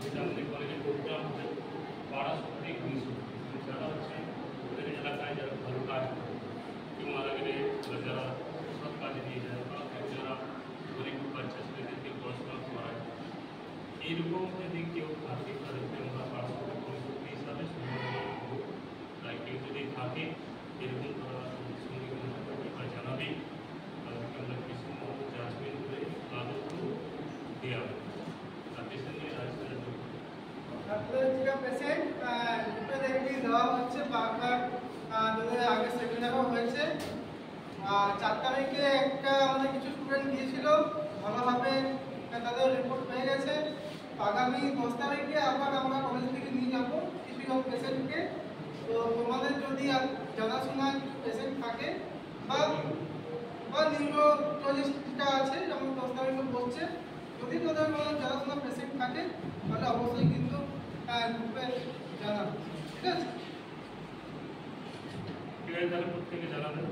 যেটা আমাদের কলেজে প্রোগ্রাম হবে পাড়া সত্যি মিশন, যারা হচ্ছে ওদের এলাকায় যারা ভালো কাজ করে, কেউ মারা গেলে যারা সব কাজে নিয়ে যায় বা যারা গরিব বাচ্চা ছেলেদেরকে পড়াশোনা করায়, এইরকম যদি কেউ থাকে তাদেরকে আমরা পাড়া সমিতি হিসাবে তাই কেউ যদি থাকে এরকম তারা সঙ্গে বা জানাবেই তাদেরকে আমরা কিছু জাজমেন্ট করে আরও দেওয়া হবে। আর পেশেন্ট নিয়ে পেশেন্ট দেওয়া হচ্ছে বারবার আগে সেমিনারও হয়েছে। 4 তারিখে একটা আমাদের কিছু স্টুডেন্ট গিয়েছিল, ভালোভাবে তাদের রিপোর্ট পেয়ে গেছে। আগামী 10 তারিখে আবার আমরা কলেজ থেকে নিয়ে যাবো কিছু পেশেন্টকে। তো তোমাদের যদি জানাশোনা কিছু পেশেন্ট থাকে বা নিউরোলজিস্টটা আছে, যেমন 10 তারিখে বসছে, যদি তোদের কোনো জানাশোনা পেশেন্ট থাকে তাহলে অবশ্যই কিন্তু গ্রুপে জানাবো। ঠিক আছে, তাহলে প্রত্যেকে জানাবেন।